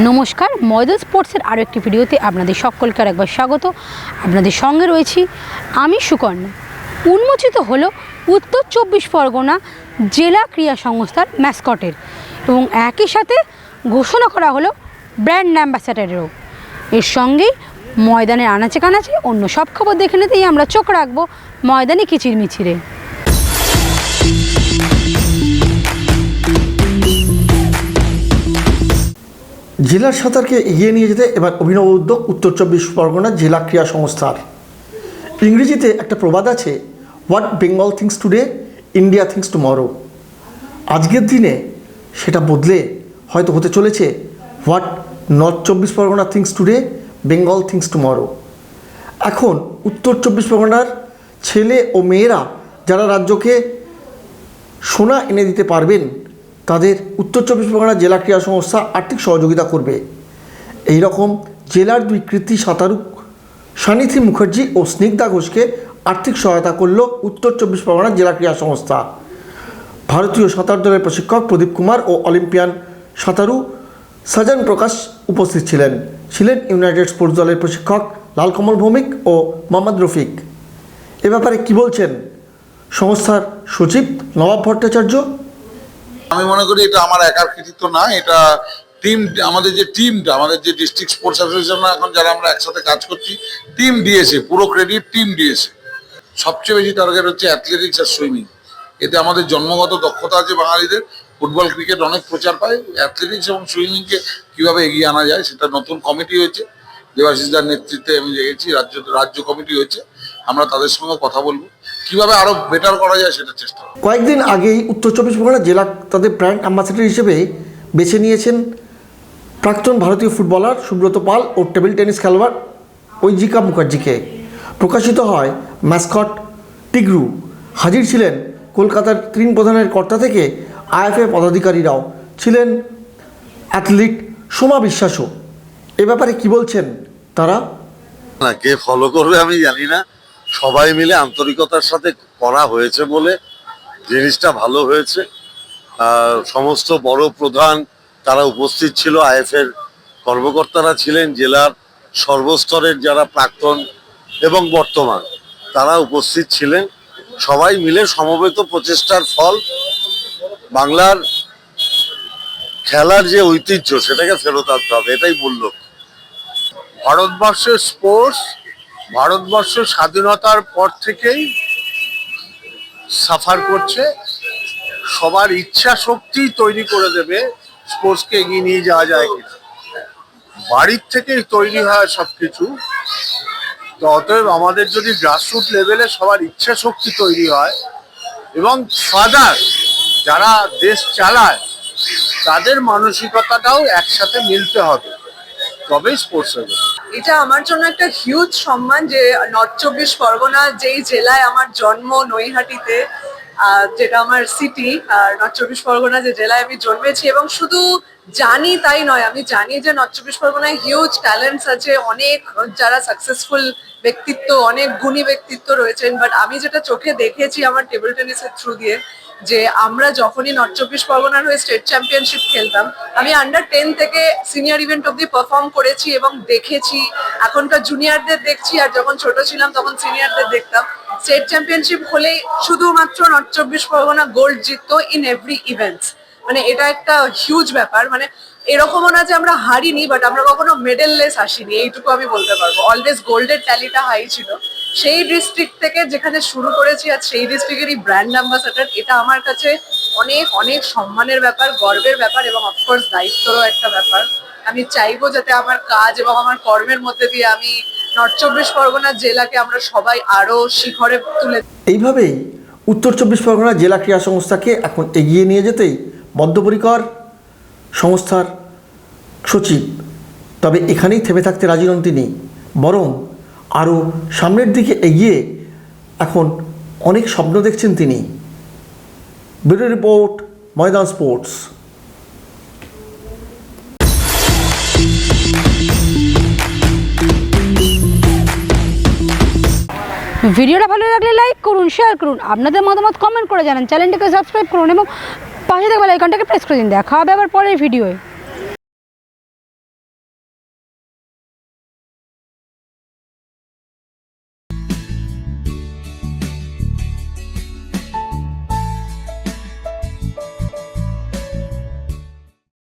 নমস্কার, ময়দান স্পোর্টসের আরও একটি ভিডিওতে আপনাদের সকলকে আরেকবার স্বাগত। আপনাদের সঙ্গে রয়েছি আমি সুকর্ণা। উন্মোচিত হলো উত্তর 24 পরগনা জেলা ক্রীড়া সংস্থার ম্যাসকটের এবং একই সাথে ঘোষণা করা হলো ব্র্যান্ড অ্যাম্বাসাডারেরও। এর সঙ্গেই ময়দানের আনাচে কানাচে অন্য সব খবর দেখে নিতেই আমরা চোখ রাখবো ময়দানে কিচিরমিচিরে। জেলার সাঁতারকে এগিয়ে নিয়ে যেতে এবার অভিনব উদ্যোগ উত্তর 24 পরগনা জেলা ক্রীড়া সংস্থার। ইংরেজিতে একটা প্রবাদ আছে, what Bengal things today India things tomorrow. আজকের দিনে সেটা বদলে হয়তো হতে চলেছে what north 24 Pargana things today Bengal things tomorrow. এখন উত্তর 24 পরগনার ছেলে ও মেয়েরা যারা রাজ্যকে সোনা এনে দিতে পারবেন তাদের উত্তর 24 পরগনা জেলা ক্রীড়া সংস্থা আর্থিক সহযোগিতা করবে। এই রকম জেলার দুই কৃতী সাঁতারু সানিথি মুখার্জি ও স্নিগ্ধা ঘোষকে আর্থিক সহায়তা করল উত্তর 24 পরগনা জেলা ক্রীড়া সংস্থা। ভারতীয় সাঁতার দলের প্রশিক্ষক প্রদীপ কুমার ও অলিম্পিয়ান সাঁতারু সাজান প্রকাশ উপস্থিত ছিলেন ইউনাইটেড স্পোর্টস দলের প্রশিক্ষক লালকমল ভৌমিক ও মোহাম্মদ রফিক। এ ব্যাপারে কী বলছেন সংস্থার সচিব নবাব ভট্টাচার্য? আমি মনে করি এটা আমার একার কৃতিত্ব না, এটা টিম, আমাদের যে টিমটা, আমাদের যে ডিস্ট্রিক্ট স্পোর্টস অ্যাসোসিয়েশন এখন যারা আমরা একসাথে কাজ করছি, টিম দিয়েছে, পুরো ক্রেডিট টিম দিয়েছে। সবচেয়ে বেশি টার্গেট হচ্ছে অ্যাথলেটিক্স আর সুইমিং। এতে আমাদের জন্মগত দক্ষতা আছে বাঙালিদের। ফুটবল ক্রিকেট অনেক প্রচার পায়, অ্যাথলেটিক্স এবং সুইমিংকে কীভাবে এগিয়ে আনা যায় সেটা নতুন কমিটি হয়েছে, দেবাশিসদার নেতৃত্বে আমি দেখেছি রাজ্য কমিটি হয়েছে। আমরা তাদের সঙ্গে কথা বলবো কিভাবে আরো বেটার করা যায় সেটা চেষ্টা করব। কয়েকদিন আগেই উত্তর 24 পরগনা জেলা তাদের ব্র্যান্ড অ্যাম্বাসেডর হিসেবে বেছে নিয়েছেন প্রাক্তন ভারতীয় ফুটবলার সুব্রত পাল ও টেবিল টেনিস খেলোয়াড় ঐজিকা মুখার্জিকে। প্রকাশিত হয় ম্যাসকট টিগ্রু। হাজির ছিলেন কলকাতার 3 প্রধানের কর্তা থেকে আইএফএ পদাধিকারীরাও, ছিলেন অ্যাথলিট সোমা বিশ্বাসও। এ ব্যাপারে কি বলছেন তারা? না, কে ফলো করবে আমি জানি না, সবাই মিলে আন্তরিকতার সাথে করা হয়েছে বলে জিনিসটা ভালো হয়েছে। সমস্ত বড় প্রধান তারা উপস্থিত ছিল, আইএফের কর্মকর্তারা ছিলেন, জেলার সর্বস্তরের যারা প্রাক্তন এবং বর্তমান তারা উপস্থিত ছিলেন। সবাই মিলে সমবেত প্রচেষ্টার ফল বাংলার খেলার যে ঐতিহ্য সেটাকে ফেরত আনতে হবে, এটাই মূল লক্ষ্য। ভারতবর্ষের স্পোর্টস ভারতবর্ষ স্বাধীনতার পর থেকেই সাফার করছে। সবার ইচ্ছা শক্তি তৈরি করে দেবে স্পোর্টসকে এগিয়ে নিয়ে যাওয়া যায় কিনা। বাড়ির থেকেই তৈরি হয় সবকিছু। তো অতএব আমাদের যদি গ্রাসরুট লেভেলে সবার ইচ্ছা শক্তি তৈরি হয় এবং ফাদার যারা দেশ চালায় তাদের মানসিকতাটাও একসাথে মিলতে হবে, তবেই স্পোর্টস হবে। এটা আমার জন্য একটা হিউজ সম্মান যে নর্থ 24 পরগনা যেই জেলায় আমার জন্ম, নৈহাটিতে, যেটা আমার সিটি, আর নর্থ 24 পরগনা যে জেলায় আমি জন্মেছি। এবং শুধু জানি তাই নয়, আমি জানি যে নর্থ 24 পরগনায় হিউজ ট্যালেন্টস আছে, অনেক যারা সাকসেসফুল ব্যক্তিত্ব, অনেক গুণী ব্যক্তিত্ব রয়েছেন। বাট আমি যেটা চোখে দেখেছি আমার টেবিল টেনিসের থ্রু দিয়ে, যে আমরা যখনই নর্থ 24 পরগনার হয়ে স্টেট চ্যাম্পিয়নশিপ খেলতাম, আমি আন্ডার 10 থেকে সিনিয়র ইভেন্ট অব্দি পারফর্ম করেছি এবং দেখেছি। এখনকার জুনিয়রদের দেখছি, আর যখন ছোট ছিলাম তখন সিনিয়রদের দেখতাম। স্টেট চ্যাম্পিয়নশিপ হলেই শুধুমাত্র নর্থ 24 পরগনা গোল্ড জিততো ইন এভরি ইভেন্টস। মানে এটা একটা হিউজ ব্যাপার। মানে এরকমও না যে আমরা হারিনি, বাট আমরা কখনো মেডেল লেস আসিনি, এইটুকু আমি বলতে পারবো। অলওয়েজ গোল্ডের ট্যালিটা হাই ছিল। সেই ডিস্ট্রিক্ট থেকে যেখানে শুরু করেছি, আর সেই ডিস্ট্রিক্টেরই ব্র্যান্ড অ্যাম্বাসাডার, এটা আমার কাছে অনেক অনেক সম্মানের ব্যাপার, গর্বের ব্যাপার এবং অফকোর্স দায়িত্বরও একটা ব্যাপার। আমি চাইবো যাতে আমার কাজ এবং আমার কর্মের মধ্যে দিয়ে আমি নর্থ 24 পরগনা জেলাকে আমরা সবাই আরো শিখরে তুলে। এইভাবেই উত্তর 24 পরগনা জেলা ক্রীড়া সংস্থাকে এখন এগিয়ে নিয়ে যেতেই বদ্ধপরিকর সংস্থার সচিব। তবে এখানেই থেমে থাকতে রাজি নন তিনি, বরং আরও সামনের দিকে এগিয়ে এখন অনেক স্বপ্ন দেখছেন তিনি। ব্যুরো রিপোর্ট, ময়দান স্পোর্টস। ভিডিওটা ভালো লাগলে লাইক করুন, শেয়ার করুন, আপনাদের মতামত কমেন্ট করে জানান, চ্যানেলটাকে সাবস্ক্রাইব করুন এবং পাশে থাকা বেল আইকনটাকে প্রেস করে দিন। দেখা হবে আবার পরের ভিডিওয়ে।